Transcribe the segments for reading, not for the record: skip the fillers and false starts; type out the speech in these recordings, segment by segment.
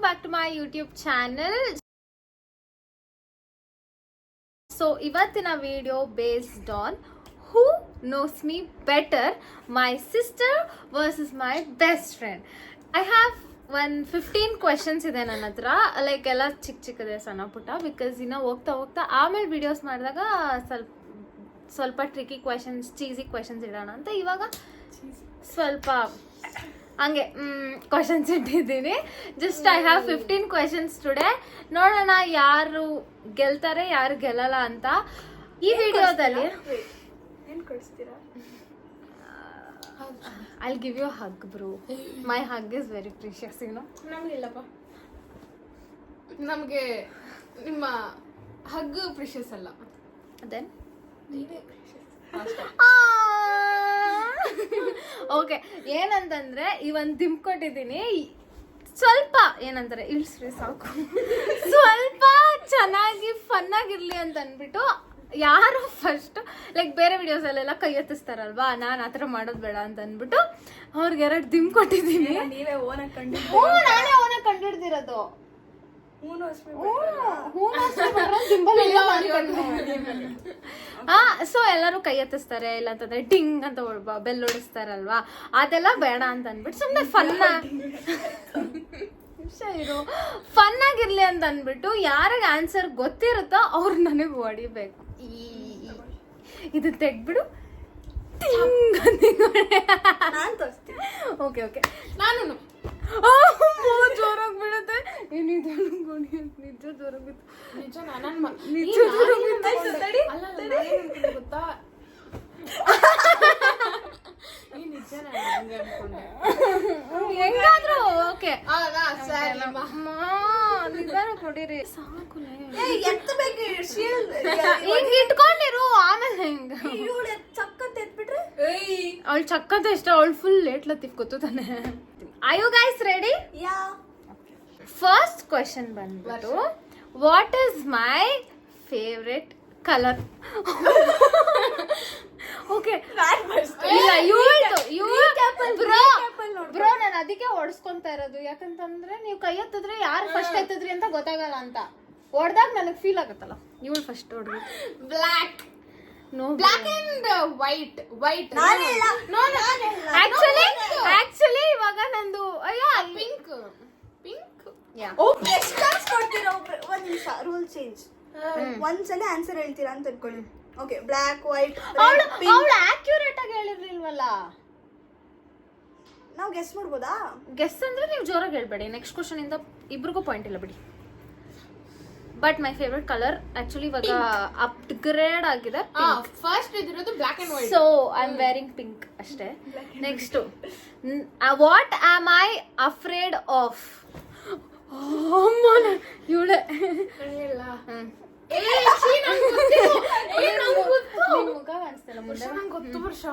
back to my YouTube channel. So ಇವತ್ತಿನ video based on who knows me better, my sister versus my best friend. I have 15 questions ಇದೆ ನನ್ನ ಹತ್ರ, like ಎಲ್ಲ ಚಿಕ್ಕದೆ ಸಣ್ಣ ಪುಟ್ಟ, because ಇನ್ನು ಹೋಗ್ತಾ ಆಮೇಲೆ ವಿಡಿಯೋಸ್ ಮಾಡಿದಾಗ ಸ್ವಲ್ಪ ಟ್ರಿಕಿ ಕ್ವೆಶನ್ಸ್, ಚೀಸಿ ಕ್ವೆಶನ್ಸ್ ಇಡೋಣ ಅಂತ ಇವಾಗ ಸ್ವಲ್ಪ ಹಂಗೆ ಕ್ವೆಶನ್ಸ್ ಇಟ್ಟಿದ್ದೀನಿ. Just I have 15 questions today. ನೋಡೋಣ ಯಾರು ಗೆಲ್ತಾರೆ ಯಾರು ಗೆಲ್ಲಲ್ಲ ಅಂತ. ಈ ವಿಡಿಯೋದಲ್ಲಿ I'll give you a hug, bro. My hug is very precious, you know. ನಮಗಿಲ್ಲಪ್ಪ, ನಮಗೆ ನಿಮ್ಮ ಹಗ್ ಪ್ರಿಷಿಯಸ್ ಅಲ್ಲ. Then ನೀವೇ ಪ್ರಿಷಿಯಸ್. ಓಕೆ, ಏನಂತಂದ್ರೆ ಇವನ್ ದಿಂಪ್ ಕೊಟ್ಟಿದ್ದೀನಿ, ಸ್ವಲ್ಪ ಏನಂತಾರೆ ಇಳಿಸ್ರಿ ಸಾಕು, ಸ್ವಲ್ಪ ಚೆನ್ನಾಗಿ ಫನ್ ಆಗಿರ್ಲಿ ಅಂತ ಅಂದ್ಬಿಟ್ಟು ಯಾರು ಫಸ್ಟ್ ಲೈಕ್ ಬೇರೆ ವಿಡಿಯೋಸ್ ಅಲ್ಲೆಲ್ಲ ಕೈ ಎತ್ತಿಸ್ತಾರಲ್ವಾ, ನಾನು ಆ ಥರ ಮಾಡೋದು ಬೇಡ ಅಂತ ಅಂದ್ಬಿಟ್ಟು ಅವ್ರಿಗೆ 2 ದಿಂಪ್ ಕೊಟ್ಟಿದ್ದೀನಿ. ನೀವೇ ಓನಾಗಿ ನಾನೇ ಅವನ ಕಂಡಿಡ್ದಿರೋದು. ಸೊ ಎಲ್ಲರೂ ಕೈ ಎತ್ತಿಸ್ತಾರೆ, ಇಲ್ಲ ಅಂತಂದ್ರೆ ಟಿಂಗ್ ಅಂತ ಬೆಲ್ ಹೊಡಿಸ್ತಾರಲ್ವಾ, ಅದೆಲ್ಲ ಬೇಡ ಅಂತ ಅಂದ್ಬಿಟ್ಟು ಸುಮ್ಮನೆ ಫನ್ ಆಗಿರ್ಲಿ ಅಂತ ಅಂದ್ಬಿಟ್ಟು ಯಾರಿಗೆ ಆನ್ಸರ್ ಗೊತ್ತಿರುತ್ತೋ ಅವ್ರು ನನಗೆ ಹೊಡಿಬೇಕು. ಇದು ತೆಗ್ಬಿಡು, ಓಕೆ ಓಕೆ. ನಾನು ಜೋರಾಗಿ ಬಿಡುತ್ತೆ, ನಿಜ ಜೋರಾಗಿ ಗೊತ್ತಾ, ಹೆಂಗಾದ್ರು ಓಕೆ. ನಿಧಾನ ಕೊಡಿರಿ ಸಾಕು, ಹಿಂಗ್ ಇಟ್ಕೊಂಡಿರು, ಆಮೇಲೆ ಹೆಂಗ ಅವಳು ಚಕ್ಕಂತ ಇಷ್ಟ, ಅವಳು ಫುಲ್ ಲೇಟ್ ಲತೀಫ್ ಗೊತ್ತು ತಾನೆ. Are you guys ready? First question ಬಂದ್ಬಿಟ್ಟು, what is my favourite colour? Okay, bro ನಾನು ಅದಕ್ಕೆ ಓಡಿಸ್ಕೊಂತಾ ಇರೋದು, ಯಾಕಂತಂದ್ರೆ ನೀವು ಕೈ ಎತ್ತಿದ್ರೆ ಯಾರು ಫಸ್ಟ್ ಎತ್ತಿದ್ರಿ ಅಂತ ಗೊತ್ತಾಗಲ್ಲ ಅಂತ. ಹೊಡ್ದಾಗ ನನಗೆ ಫೀಲ್ ಆಗುತ್ತಲ್ಲ, ಇವಳು ಫಸ್ಟ್ ಹೊಡ್ದು. Black, no, black and white. Actually ಇವಾಗ ನಂದು ಅಯ್ಯೋ ಪಿಂಕ್. ಒಂದ್ ನಿಮಿಷ, ರೂಲ್ ಚೇಂಜ್. ಒಂದ್ಸಲ ಆನ್ಸರ್ ಹೇಳ್ತೀರಾ ಅಂತ ಅನ್ಕೊಳ್ಳಿ. ಓಕೆ, ಬ್ಲ್ಯಾಕ್, ವೈಟ್, ಅವಳು ಆಕ್ಯುರೇಟ್ ಆಗಿ ಹೇಳಿರ್ಲಿಲ್ವಲ್ಲ. ನಾವು ಗೆಸ್ ಮಾಡ್ಬೋದಾ? ಗೆಸ್ ಅಂದ್ರೆ ನೀವು ಜೋರಾಗಿ ಹೇಳ್ಬೇಡಿ, ನೆಕ್ಸ್ಟ್ ಕ್ವಶನ್ ಇಂದ ಇಬ್ರಿಗೂ ಪಾಯಿಂಟ್ ಇಲ್ಲ ಬಿಡಿ. But my favourite colour actually ಇವಾಗ ಅಪ್ಗ್ರೇಡ್ ಆಗಿದೆ. ಫಸ್ಟ್ ಇದಿರೋದು black and white, so I am wearing pink ಅಷ್ಟೇ. Next, what am I afraid of? ಇವಳೆ ಗೊತ್ತು ವರ್ಷ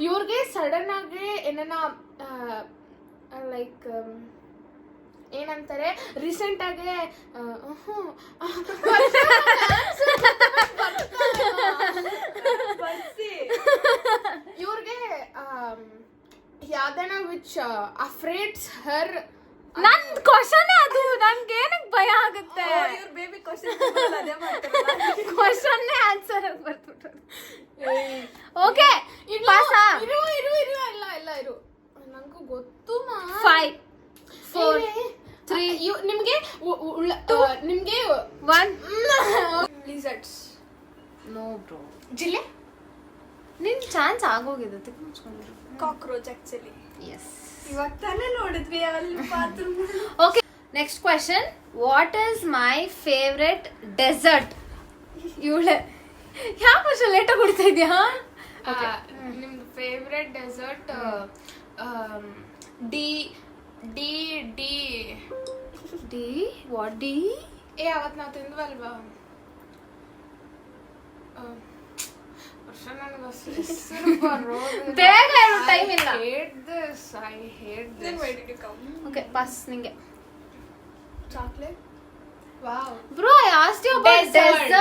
ಇವ್ರಿಗೆ ಸಡನ್ ಆಗಿ ಏನನ್ನ ಲೈಕ್ ಏನಂತಾರೆ, ರೀಸೆಂಟ್ ಆಗಿ ಇವ್ರಿಗೆ ಯಾವ್ದನ ವಿಚ್ ಅಫ್ರೇಡ್ಸ್ ಹರ್. ನನ್ ಕ್ವಶನ್ ಅದು, ನನ್ಗೆ ಏನಕ್ಕೆ ಭಯ ಆಗುತ್ತೆ? ಬೇಬಿ ಕ್ವಶನ್ ಆನ್ಸರ್ ಬರ್ಬಿಟ್ಟು. ಓಕೆ, ಇರು ನಂಗೂ ಗೊತ್ತು. 5 4 3 ನಿಮ್ಗೆ 1. ಲಿಸರ್ಡ್ಸ್. ನೋ ಬ್ರೋ, ಜಿಲ್ಲೆ ನಿನ್ ಚಾನ್ಸ್ ಆಗೋಗಿದೆ, ತೆಗೆದುಕೊಂಡಿರು. Cockroach actually. ಎಸ್, ಇವಾಗ ತಾನೇ ನೋಡಿದ್ವಿ ಅಲ್ಲಿ bathroom. Okay, next question, what is my favourite dessert? ಇವಳೆ ಯಾವ ಕ್ವಶನ್ ಲೇಟಾಗಿ ಕೊಡ್ತಾ ಇದೆಯಾ? ನಿಮ್ದು favourite dessert D D D D what D? ಅವತ್ತು ನಾವು ತಿಂದ್ವಲ್ವಾ, ಬೇಗ ಹೇಳು, ಟೈಮ್ ಇಲ್ಲ. I hate this. Why did you come? Okay, pass ನಿಂಗೆ. Chocolate. Wow. Bro, I asked you about dessert.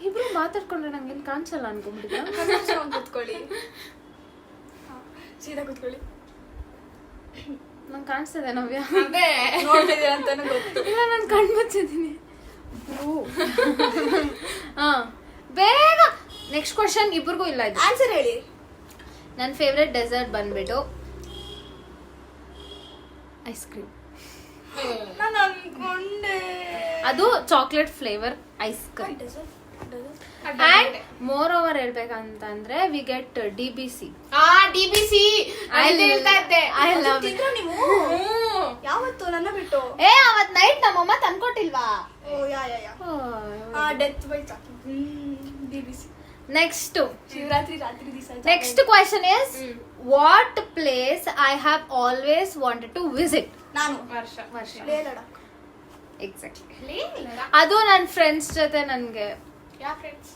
ಇಬ್ರು ಮಾತಾಡ್ಕೊಂಡ್ರೆ ನಂಗೆ ಕಾಣಿಸಲ್ಲ ಅನ್ಕೊಂಡ್ಬಿಟ್ಟಿದ್ದೆ. ಕೂತ್ಕೊಳ್ಳಿ. ಸೀದಾ ಕೂತ್ಕೊಳ್ಳಿ. ನಂಗೆ ಕಾಣಿಸ್ತದೆ ನವ್ಯ. ಅದೇ ನೋಡ್ತಿದ್ದೀರಾ ಅಂತಾನು ಗೊತ್ತು. ಇಲ್ಲ ನಾನು ಕಣ್ಣು ಮುಚ್ಚಿದ್ದೀನಿ. ಹಾ ಬೇಗ ನೆಕ್ಸ್ಟ್ ಕ್ವಶನ್. ಇಬ್ಬರಿಗೂ ಇಲ್ಲ ಇದು. ಆನ್ಸರ್ ಹೇಳಿ. ನನ್ನ ಫೇವ್ರೆಟ್ ಡೆಸರ್ಟ್ ಬಂದ್ಬಿಟ್ಟು ಐಸ್ ಕ್ರೀಮ್. ನಾನು ಅನ್ಕೊಂಡೆ ಅದು chocolate flavour ice cream. And moreover ಹೇಳ್ಬೇಕಂತಂದ್ರೆ ವಿ ಗೆಟ್ DBC. DBC ಹೇಳ್ತಾ ಇದ್ದೆ. ಐ ಲವ್ ತಿಂದ್ರ ನೀವು ಯಾವತ್ತು ನನ್ನ ಬಿಟ್ಟು? ಅವತ್ ನೈಟ್ ನಮ್ಮಮ್ಮ ತಂದ್ಕೊಟ್ಟಿಲ್ವಾ? Oh yeah death by DBC. Next Shivaratri ರಾತ್ರಿ ದಿವಸ. Next question is what place I have always wanted to visit. ನಾನು ವರ್ಷ ಲೇ ಲಡಾಖ್. ಎಕ್ಸಾಕ್ಟ್ಲಿ. ಅದು ನನ್ನ ಫ್ರೆಂಡ್ಸ್ ಜೊತೆ ನನ್ಗೆ. ಯಾ ಫ್ರೆಂಡ್ಸ್?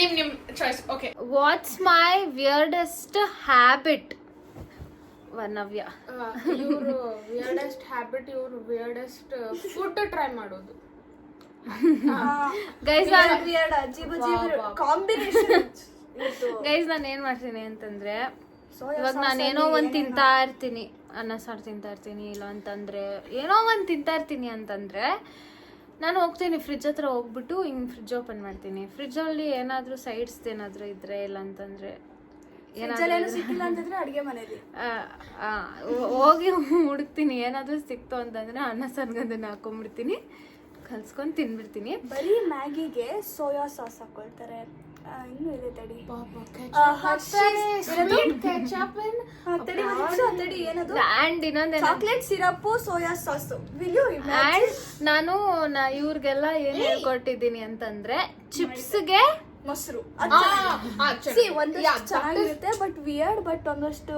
ನಿಮ್ ಚಾಯ್ಸ್. ಓಕೆ. ವಾಟ್ಸ್ ಮೈ ವಿಯರ್ಡೆಸ್ಟ್ ಹ್ಯಾಬಿಟ್? ನವ್ಯ. ಇವರು ವಿಯರ್ಡೆಸ್ಟ್ ಹ್ಯಾಬಿಟ್, ಇವರು ವಿಯರ್ಡೆಸ್ಟ್ ಫುಡ್ ಟ್ರೈ ಮಾಡೋದು. Guys weird Ajeeb combination. Guys ನಾನು ಏನ್ ಮಾಡ್ತೀನಿ ಅಂತಂದ್ರೆ, ಇವಾಗ ನಾನು ಏನೋ ಒಂದ್ ತಿಂತಾ ಇರ್ತೀನಿ, ಅನ್ನ ಸಾರು ತಿಂತಾ ಇರ್ತೀನಿ, ಇಲ್ಲ ಅಂತಂದ್ರೆ ಏನೋ ಒಂದ್ ತಿಂತಾ ಇರ್ತೀನಿ ಅಂತಂದ್ರೆ ನಾನು ಹೋಗ್ತೀನಿ ಫ್ರಿಜ್ ಹತ್ರ ಹೋಗ್ಬಿಟ್ಟು ಹಿಂಗ್ ಫ್ರಿಜ್ ಓಪನ್ ಮಾಡ್ತೀನಿ. ಫ್ರಿಜ್ ಅಲ್ಲಿ ಏನಾದ್ರೂ ಸೈಡ್ಸ್ ಏನಾದ್ರೂ ಇದ್ರೆ, ಇಲ್ಲ ಅಂತಂದ್ರೆ ಸಿಕ್ಕಿಲ್ಲ ಅಂತಂದ್ರೆ ಅಡಿಗೆ ಮನೇಲಿ ಹೋಗಿ ಹುಡುಕ್ತೀನಿ. ಏನಾದ್ರೂ ಸಿಕ್ತು ಅಂತಂದ್ರೆ ಅನ್ನ ಸಾರ್ಗದನ್ನ ಹಾಕೊಂಡ್ಬಿಡ್ತೀನಿ, ಕಲ್ಸ್ಕೊಂಡ್ ತಿನ್ಬಿಡ್ತೀನಿ. ಬರೀ ಮ್ಯಾಗಿಗೆ ಸೋಯಾ ಸಾಸ್ ಹಾಕೊಳ್ತಾರೆ. ಇನ್ನೂ ಇದೆ ತಡಿ. ತಡಿ ಏನದು? ಅಂಡ್ ಇನ್ನೊಂದೇನು, chocolate syrup soya sauce. And ನಾನು ಇವ್ರಿಗೆಲ್ಲ ಏನ್ ಹೇಳ್ಕೊಟ್ಟಿದ್ದೀನಿ ಅಂತಂದ್ರೆ, ಚಿಪ್ಸ್ಗೆ ಮೊಸರು. ಚೆನ್ನಾಗಿರುತ್ತೆ. ಒಂದಷ್ಟು ಚೆನ್ನಾಗಿರುತ್ತೆ ಬಟ್ ವಿಯರ್ಡ್, ಬಟ್ ಒಂದಷ್ಟು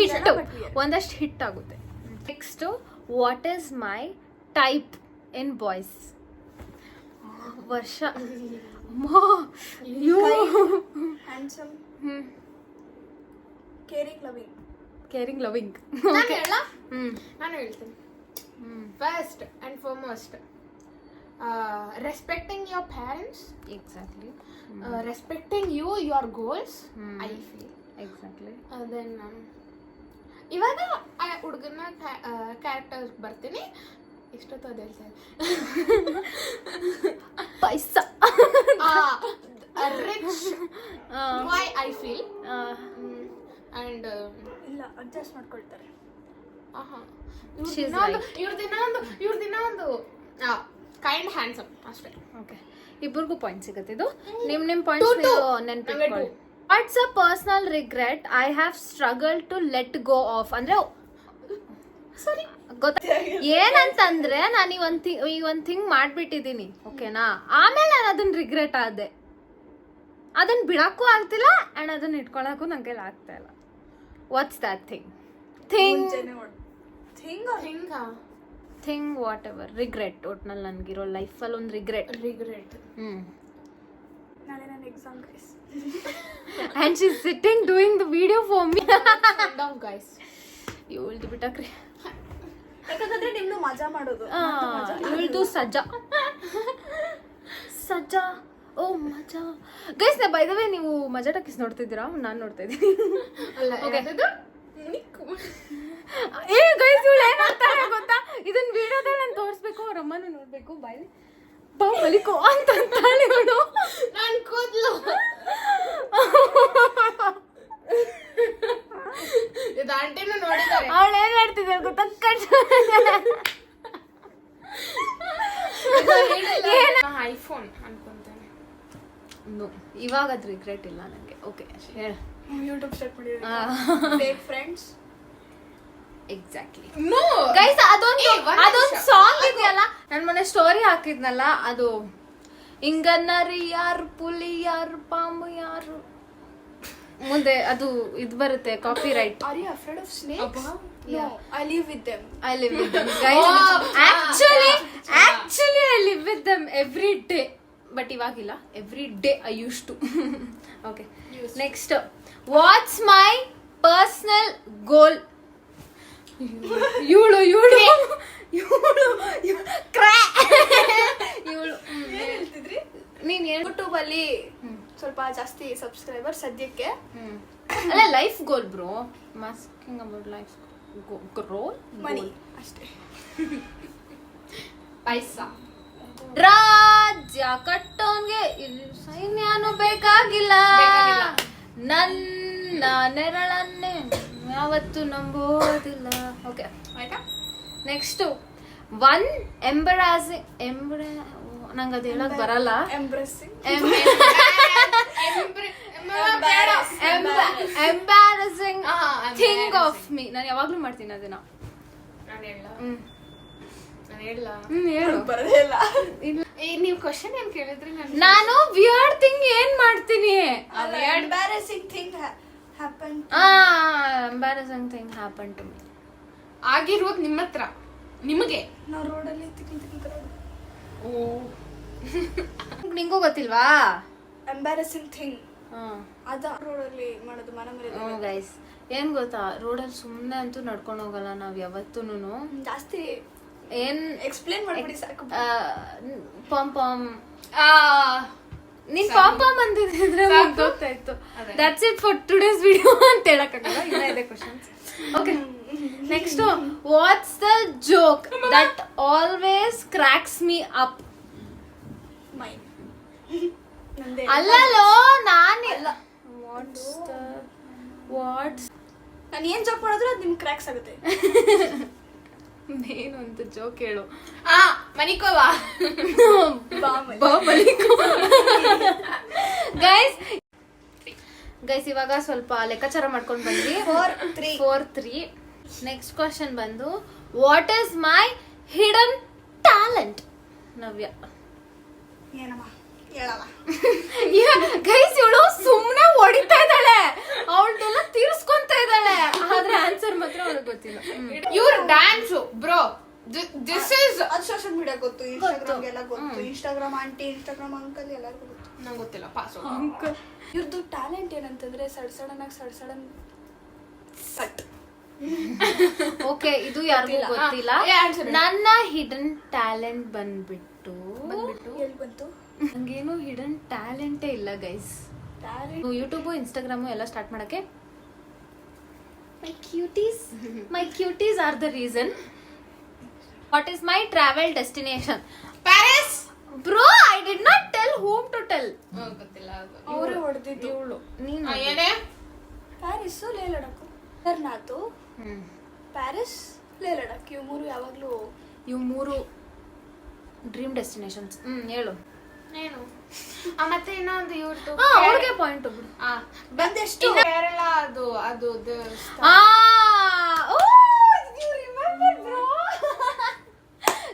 ಹಿಟ್ಟು, ಒಂದಷ್ಟು ಹಿಟ್ಟಾಗುತ್ತೆ. Next, what is my type in boys? ವರ್ಷ. Handsome, caring, loving. Caring, loving. ನಾನು ಹೇಳ್ತೀನಿ. First and foremost, respecting your parents. Exactly. Respecting your goals. I feel. Exactly. Then ಇವಾಗ ಹುಡುಗನ ಕ್ಯಾರೆಕ್ಟರ್ ಬರ್ತೀನಿ. ಇಷ್ಟೊತ್ತು ಅದು ಹೇಳ್ತಾರೆ. ಪೈಸಾ. Rich. Why I feel. And ಇಲ್ಲ ಅಡ್ಜಸ್ಟ್ ಮಾಡ್ಕೊಳ್ತಾರೆ. ಇವ್ರದಿನ ಒಂದು ಕೈಂಡ್ ಹ್ಯಾಂಡ್ಸಮ್ ಅಷ್ಟೇ. ಓಕೆ, ಇಬ್ಬರಿಗೂ ಪಾಯಿಂಟ್ ಸಿಗುತ್ತೆ. ಇದು ನಿಮ್ ಪಾಯಿಂಟ್ಸ್ ನೆನ್ಪಿಟ್ಕೊಳ್ಳಿ. What's a personal regret I have struggle to let go of? ಅಂದ್ರೆ ಸರಿ ಗೊತ್ತ ಏನಂತಂದ್ರೆ, ನಾನು ಈ ಒಂದ್ ಥಿಂಗ್ ಮಾಡ್ಬಿಟ್ಟಿದೀನಿ, ಓಕೆನಾ, ಆಮೇಲೆ ನಾನು ಅದನ್ನ ರಿಗ್ರೆಟ್ ಆದೆ, ಅದನ್ನ ಬಿಡಕ್ಕೂ ಆಗ್ತಿಲ್ಲ ಅಂಡ್ ಅದನ್ನ ಇಟ್ಕೊಳಕ್ಕೂ ನಂಗೆ ಕೈಲಿ ಆಗ್ತಾ ಇಲ್ಲ. What's that thing what ever regret. ಒಟ್ನಲ್ಲಿ ನನ್ಗಿರೋ ಲೈಫಲ್ಲಿ ಒಂದು ರಿಗ್ರೆಟ್. ನಾಳೆ ನನ್ನ exam guys. And she's sitting doing the video for me. Guys, you will do bitakri. ಯಾಕಂದ್ರೆ ನಿಮ್ದು ಮಜಾ ಮಾಡೋದು. You will do ಸಜ್ಜಾ. ಓ ಮಜಾ. ಗೈಸ್, ಬೈ ದ ವೇ ನೀವು ಮಜಾ ಟಾಕೀಸ್ ನೋಡ್ತಿದ್ದೀರಾ? ನಾನು ನೋಡ್ತಾ ಇದ್ದೀನಿ. ಏ ಗೈಸ್, ಇವಳು ಏನ್ ಮಾಡ್ತಾರೆ ಗೊತ್ತಾ? ಇದನ್ನ ವಿಡಿಯೋದಲ್ಲಿ ನಾನು ತೋರಿಸ್ಬೇಕು, ಅವ್ರ ಅಮ್ಮನೂ ನೋಡ್ಬೇಕು. ಬಾಯ್ ಬಾ ಮಲಿಕೋ ಅಂತ ಅಂತಾಳೆ ಇವಳು. ನಾನು ಕೂದ್ಲು ಇದು ಆಂಟಿನೂ ನೋಡಿದ್ದಾರೆ. ಅವಳು ಏನ್ ಮಾಡ್ತಿದ್ದಾಳೆ ಗೊತ್ತಾ? ಐಫೋನ್ ಅನ್ಕೊಂತಾನೆ. ಇವಾಗ ಅದು ರಿಗ್ರೆಟ್ ಇಲ್ಲ ನನಗೆ. ಓಕೆ, ಹೇಳ. ಯೂಟ್ಯೂಬ್ ಸ್ಟಾರ್ಟ್ ಮಾಡಿದ್ರೆ fake friends. Exactly. No guys, ಅದೊಂದು ಸಾಂಗ್ ಇದೆಯಲ್ಲ, ನನ್ನ ಮೊನ್ನೆ ಸ್ಟೋರಿ ಹಾಕಿದ್ನಲ್ಲ, ಅದು ಇಂಗನ್ನರಿ ಯಾರು, ಪುಲಿ ಯಾರು, ಪಾಂಬು ಯಾರು, ಮುಂದೆ ಅದು ಇದು ಬರುತ್ತೆ, copy right. Are you afraid of snakes? No, I live with them. I live with them, guys. Actually, I live with them every day. But ಇವಾಗಿಲ್ಲ, every day I used to. Okay. Next, what's my personal goal? ಇವಳು ಹೇಳ್ತಿದ್ರಿ ನೀನ್ YouTube ಅಲ್ಲಿ ಸ್ವಲ್ಪ ಜಾಸ್ತಿ subscriber ಸದ್ಯಕ್ಕೆ. ಅಲ್ಲ life goal bro, masking about life goal, money ಅಷ್ಟೇ. ಪೈಸಾ. ರಾಜ್ಯ ಕಟ್ಟೋನ್ಗೆ ಸೈನ್ಯನೂ ಬೇಕಾಗಿಲ್ಲ, ನನ್ನ ನೆರಳನ್ನೇ ಯಾವತ್ತು ನಂಬೋದಿಲ್ಲ. ಓಕೆ ಆಯ್ತಾ? ನೆಕ್ಸ್ಟ್ ಒನ್ ಎಂಬರಾಸಿಂಗ್ ನಂಗೆ ಅದು ಹೇಳಕ್ ಬರಲ್ಲ. ಎಂಬಾರಸಿಂಗ್ ಥಿಂಗ್ ಆಫ್ ಮೀ. ನಾನು ಯಾವಾಗ್ಲೂ ಮಾಡ್ತೀನಿ ಅದನ್ನ. ಹೇಳು. ನೀವು ಕ್ವಶನ್ ಏನ್ ಕೇಳಿದ್ರಿ? ನಾನು ವಿಯರ್ಡ್ ಥಿಂಗ್ ಏನ್ ಮಾಡ್ತೀನಿ. Embarrassing thing happen. Embarrassing thing happen to me. ಆಗಿರೋದು ನಿಮ್ಮ ಹತ್ರ, ನಿಮಗೆ. ನಾವು ರೋಡಲ್ಲಿ ನಿಂಗೂ ಗೊತ್ತಿಲ್ವಾ? ಎಂಬಾರಸಿಂಗ್ ಥಿಂಗ್ ಅದ ರೋಡಲ್ಲಿ ಮಾಡೋದು, ಮನ ಮರೆಯೋದು. ಗೈಸ್ ಏನ್ ಗೊತ್ತಾ, ರೋಡಲ್ಲಿ ಸುಮ್ಮನೆ ಅಂತೂ ನಡ್ಕೊಂಡು ಹೋಗಲ್ಲ ನಾವ್ ಯಾವತ್ತೂನು. ಜಾಸ್ತಿ ಏನ್ ಎಕ್ಸ್ಪ್ಲೇನ್ ಮಾಡ್ಬಿಡಿ ಸಾಕು. ಪಾಮ್ ಪಾಮ್ ನೀನ್ ಪಾಮ್ ಪಾಮ್ ಅಂತಿದ್ರೆ ಗೊತ್ತಾಯ್ತು. That's it for today's video ಅಂತ ಹೇಳಕ್ಕಾಗಲ್ಲ, ಇನ್ನ ಇದೆ questions. Okay next, what's the joke that always cracks me up? Main ಅಲ್ಲೋ ನಾನೇ ವಾಟ್ಸ್ ನಾನು ಏನ್ ಜಾಬ್ ಮಾಡಿದ್ರು ಅದು ನಿಮ್ಗೆ ಕ್ರ್ಯಾಕ್ಸ್ ಆಗುತ್ತೆ. ಏನು ಅಂತ ಜೋಕ್ ಹೇಳು. ಮನಿಕೋವಾ ಗೈಸ್ ಇವಾಗ ಸ್ವಲ್ಪ ಲೆಕ್ಕಾಚಾರ ಮಾಡ್ಕೊಂಡು ಬಂದ್ವಿ. 4-3. ನೆಕ್ಸ್ಟ್ ಕ್ವಶನ್ ಬಂದು, what is my hidden talent? Navya ಏನಮ್ಮ ಹೇಳಲ್ಲ. ಗೈಸ್ ಇವಳು ಸುಮ್ನೆ ಹೊಡಿತಾ ಇದ್ದಾಳೆ, ಅವಳದೆಲ್ಲ ತೀರ್ಸ್ಕೊಂತ ಇದ್ದಾಳೆ, ಆದ್ರೆ ಆನ್ಸರ್ ಮಾತ್ರ ಅವ್ರಿಗೆ ಗೊತ್ತಿಲ್ಲ. ಇವ್ರ ಡ್ಯಾನ್ಸ್ ಬ್ರೋ, ದಿಸ್ ಇಸ್ ಅದು ಸೋಷಿಯಲ್ ಮೀಡಿಯಾ ಗೊತ್ತು, ಇನ್ಸ್ಟಾಗ್ರಾಮ್ ಎಲ್ಲ ಗೊತ್ತು. ಇನ್ಸ್ಟಾಗ್ರಾಮ್ ಆಂಟಿ, ಇನ್ಸ್ಟಾಗ್ರಾಮ್ ಅಂಕಲ್ ಎಲ್ಲರಿಗೂ ಗೊತ್ತು. ನಂಗೆ ಗೊತ್ತಿಲ್ಲ. ಪಾಸ್. ಇವ್ರದ್ದು ಟ್ಯಾಲೆಂಟ್ ಏನಂತಂದ್ರೆ ಸಡನ್ ಸಟ್. ಓಕೆ, ಇದು ಯಾರಿಗೂ ಗೊತ್ತಿಲ್ಲ. ನನ್ನ ಹಿಡನ್ ಟ್ಯಾಲೆಂಟ್ ಬಂದ್ಬಿಟ್ಟು ಎಲ್ಲಿ ಬಂತು? ನಂಗೇನು ಹಿಡನ್ ಟ್ಯಾಲೆಂಟೇ ಇಲ್ಲ ಗೈಸ್. ಯೂಟ್ಯೂಬ್ ಇನ್ಸ್ಟಾಗ್ರಾಮು ಎಲ್ಲ ಸ್ಟಾರ್ಟ್ ಮಾಡಕ್ಕೆ my cuties are the reason. What is my travel destination? Paris. Bro I did not tell whom to tell. ಗೊತ್ತಿಲ್ಲ. ಅವರೇ ಹೊಡೆದಿದ್ದು. ಇವಳು ನೀನು ಏನೇ? ಪ್ಯಾರಿಸ್, ಲೇ ಲಡಾಖ್, ಕೇದಾರ್ನಾಥ್, ಪ್ಯಾರಿಸ್, ಲೇ ಲಡಾಖ್, ಇವು ಮೂರು ಯಾವಾಗ್ಲೂ ಇವು 3 ಡ್ರೀಮ್ ಡೆಸ್ಟಿನೇಷನ್ಸ್. ಹೇಳು. ಏನು? ಮತ್ತೆ ಇನ್ನೊಂದು ಯೂಟ್ಯೂಬ್ ಅವ್ರಿಗೆ ಪಾಯಿಂಟ್ ಬಿಡು. ಬಂದೆಷ್ಟು ಕೇರಳ, ಅದು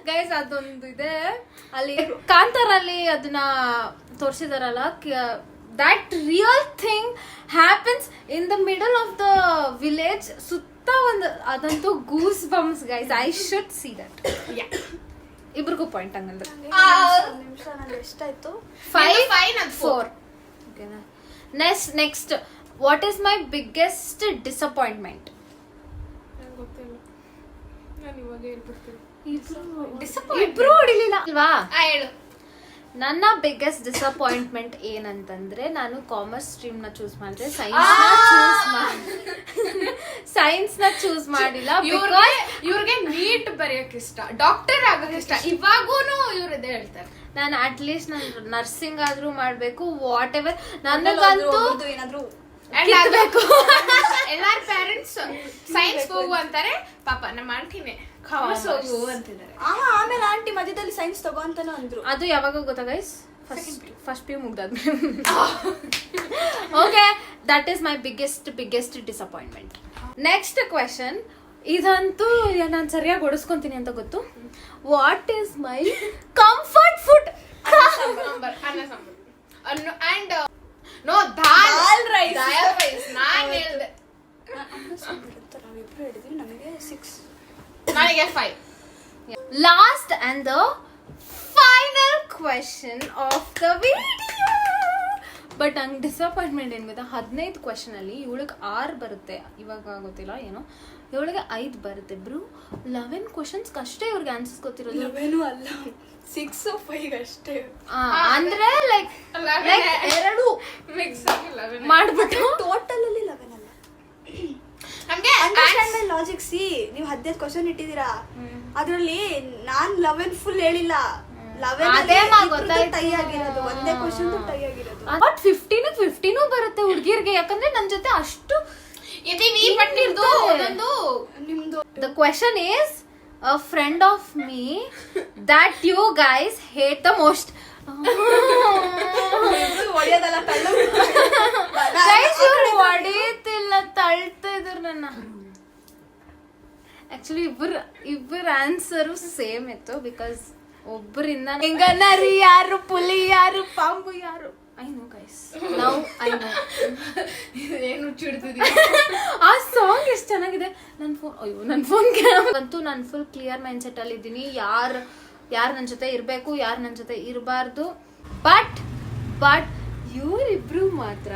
ಗೈಸ್ ಅದೊಂದು ಇದೆ ಅಲ್ಲಿ ಕಾಂತಾರಲ್ಲಿ, ಅದನ್ನ ತೋರಿಸಿದಾರಲ್ಲ. That real thing happens in the middle of the village. ಸುತ್ತ ಒಂದು ಅದಂತೂ goose bumps guys. I should see that. ಇಬ್ರಿಗೂ ಪಾಯಿಂಟ್ ಹಂಗಂದ್ರೆ. ನಿಮಿಷ ನಂದು ಎಷ್ಟಾಯ್ತು? 5-4. ಓಕೆನಾ? Next, what is my biggest disappointment? ಗೊತ್ತಿಲ್ಲ. ನಾನು ಇವಾಗ ಹೇಳ್ಬಿಡ್ತೀನಿ. ಇಬ್ರು ಹೊಡಿಲಿಲ್ಲ ಅಲ್ವಾ? ಹೇಳು. ನನ್ನ ಬಿಗ್ಗೆಸ್ಟ್ ಡಿಸಪಾಯಿಂಟ್ಮೆಂಟ್ ಏನಂತಂದ್ರೆ, ನಾನು ಕಾಮರ್ಸ್ ಸ್ಟ್ರೀಮ್ ನ ಚೂಸ್ ಮಾಡಿದ್ರೆ ಸೈನ್ಸ್ ನ ಚೂಸ್ ಮಾಡಿಲ್ಲ. ಇವ್ರಿಗೆ ನೀಟ್ ಬರೆಯಕ್ ಇಷ್ಟ, ಡಾಕ್ಟರ್ ಆಗಕ್ ಇಷ್ಟ. ಇವಾಗೂನು ಇವ್ರದೇ ಹೇಳ್ತಾರೆ, ನಾನು ಅಟ್ಲೀಸ್ಟ್ ನಾನು ನರ್ಸಿಂಗ್ ಆದ್ರೂ ಮಾಡ್ಬೇಕು, ವಾಟ್ ಎವರ್. ನನಗಂತೂ ಏನಾದ್ರು ಎಲ್ಲಾರ ಪೇರೆಂಟ್ಸ್ ಸೈನ್ಸ್ ಹೋಗು ಅಂತಾರೆ. ಪಾಪ ನಮ್ಮ ಆಂಟಿನೇ ಕಾಮರ್ಸ್ ಹೋಗು ಅಂತಿದ್ದಾರೆ. ಆಮೇಲೆ ಆಂಟಿ ಮಧ್ಯದಲ್ಲಿ ಸೈನ್ಸ್ ತಗೋ ಅಂತಾನು ಅಂದ್ರು. ಅದು ಯಾವಾಗ ಗೊತ್ತಾ ಗೈಸ್? ಫಸ್ಟ್ ಪಿ ಮುಗ್ದಾದ್ಮೇಲೆ. Okay, that is my biggest disappointment. Next question, ಇದಂತೂ ನಾನು ಸರಿಯಾಗಿ ಓಡಿಸ್ಕೊಂತೀನಿ ಅಂತ ಗೊತ್ತು. What is my comfort food? ಅನ್ನ sambar. And no dal rice. ನಾನು ಹೇಳಿದೆ ನಾವಿಬ್ರು ಹೇಳಿದ್ವಿ, ನಮಗೆ 6, ನನಗೆ 5. Last and the final question of the video. But ನಂಗೆ ಡಿಸಪಾಯಿಂಟ್ಮೆಂಟ್ ಏನು ಗೊತ್ತಾ, 15 ಕ್ವೆಶನ್ ಅಲ್ಲಿ ಇವಳಿಗೆ 6 ಬರುತ್ತೆ. ಇವಾಗ ಗೊತ್ತಿಲ್ಲ ಏನೋ, ಇವಳಿಗೆ 5 ಬರುತ್ತೆ. ಬ್ರೂ 11 ಕ್ವೆಶನ್ಸ್ ಅಷ್ಟೇ ಇವ್ರಿಗೆ ಆನ್ಸರ್ಸ್ ಗೊತ್ತಿರೋದು. 11 ಅಲ್ಲ, 6 or 5 ಅಷ್ಟೇ. ಅಂದ್ರೆ ಲೈಕ್ 2 ಮಿಕ್ಸ್ ಆಗಿಲ್ಲ ಮಾಡ್ಬಿಟ್ಟು ಟೋಟಲ್ ಅಲ್ಲಿ 11 ಅಲ್ಲ. ಸಿ ನೀವು 15 ಕ್ವಶನ್ ಇಟ್ಟಿದ್ದೀರಾ, ಅದ್ರಲ್ಲಿ ನಾನ್ 11 ಫುಲ್ ಹೇಳಿಲ್ಲ. 11 ಅದೇ ಗೊತ್ತಾಯ್ತು. ಟೈ ಆಗಿರೋದು, ಒಂದೇ ಕ್ವಶನ್ ಟೈ ಆಗಿರೋದು. ಬಟ್ 15 ಬರುತ್ತೆ ಹುಡುಗಿರ್ಗೆ, ಯಾಕಂದ್ರೆ ನನ್ ಜೊತೆ ಅಷ್ಟು ಇದೀವಿ ಪಟ್ಟಿರ್ದು ಅದೊಂದು ನಿಮ್ದು The question is, a friend of me that you guys hate the most. ಹೊಡೆಯೋದಲ್ಲ ತಳ್ಳ Guys, ಇವ್ರು ಹೊಡೆಯುತ್ತಿಲ್ಲ, ತಳ್ತಾ ಇದ್ರು ನನ್ನ. ಆಕ್ಚುಲಿ ಇಬ್ಬರ ಆನ್ಸರು ಸೇಮ್ ಇತ್ತು, ಬಿಕಾಸ್ ಒಬ್ಬರಿಂದ ಹಿಂಗ ನರಿ ಯಾರು, ಪುಲಿ ಯಾರು, ಪಾಂಬು ಯಾರು. I know guys, now I know. ಏನು ಚಿಡ್ತಿದೀವಿ. ಆ ಸಾಂಗ್ ಎಷ್ಟು ಚೆನ್ನಾಗಿದೆ. ನನ್ನ ಫೋನ್ ಕ್ಯಾಮ್ರಾ ಅಂತೂ ನಾನು ಫುಲ್ ಕ್ಲಿಯರ್ ಮೈಂಡ್ ಸೆಟ್ ಅಲ್ಲಿ ಇದ್ದೀನಿ. ಯಾರು ನನ್ನ ಜೊತೆ ಇರಬೇಕು, ಯಾರು ನನ್ನ ಜೊತೆ ಇರಬಾರ್ದು. ಬಟ್ ಇವರಿಬ್ರು ಮಾತ್ರ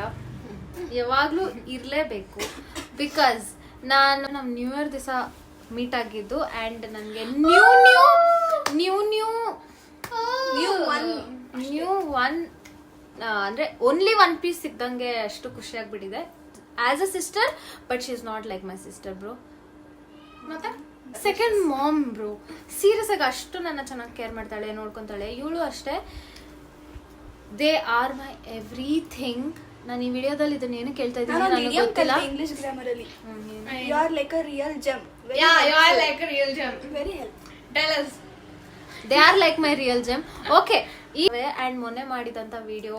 ಯಾವಾಗ್ಲೂ ಇರಲೇಬೇಕು. ಬಿಕಾಸ್ ನಾನು ನಮ್ಮ ನ್ಯೂ ಇಯರ್ ದಿವಸ ಮೀಟ್ ಆಗಿದ್ದು, ಆ್ಯಂಡ್ ನನಗೆ ನ್ಯೂ ಒನ್ ಅಂದ್ರೆ ಓನ್ಲಿ ಒನ್ ಪೀಸ್ ಸಿಕ್ದಂಗೆ ಅಷ್ಟು ಖುಷಿ ಆಗ್ಬಿಟ್ಟಿದೆ. As a sister, but she is not like my sister bro. ಮತ್ತೆ ಸೆಕೆಂಡ್ ಮಾಮ್ ಬ್ರೋ. ಸೀರಿಯಸ್ ಆಗಿ ಅಷ್ಟು ನನ್ನ ಚೆನ್ನಾಗಿ ಕೇರ್ ಮಾಡ್ತಾಳೆ, ನೋಡ್ಕೊಂತಾಳೆ. ಇವಳು ಅಷ್ಟೇ. They are my everything. ನಾನು ಈ ವಿಡಿಯೋದಲ್ಲಿ ಇದನ್ನ ಏನು ಕೇಳ್ತಾ ಇದ್ದೀನಿ ನನಗೆ ಗೊತ್ತಿಲ್ಲ. ಇಂಗ್ಲಿಷ್ ಗ್ರಾಮರ್ ಅಲ್ಲಿ you are like a real gem. You are like a real gem. Very help. Tell us. They are like my real gem. Okay, and ಮೊನ್ನೆ ಮಾಡಿದಂಥ ವಿಡಿಯೋ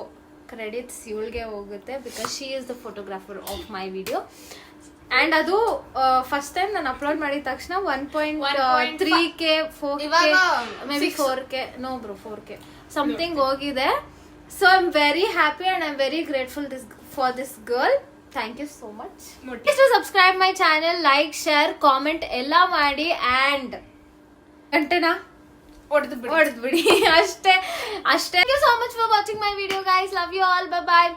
ಕ್ರೆಡಿಟ್ಸ್ ಇವಳಿಗೆ ಹೋಗುತ್ತೆ, because she is the photographer of my video. And ಅದು first time ನಾನು upload ಮಾಡಿದ ತಕ್ಷಣ 1.3K 4K maybe 4K no bro 4K something ಹೋಗಿದೆ. So I am very happy and I am very grateful for this girl. Thank you so much. Please to subscribe my channel, like, share, comment ಎಲ್ಲ ಮಾಡಿ. And ಗಂಟೆನಾ ಹೊಡೆದು ಬಿಡಿ ಅಷ್ಟೇ. Thank you so much for watching my video guys. Love you all. Bye bye.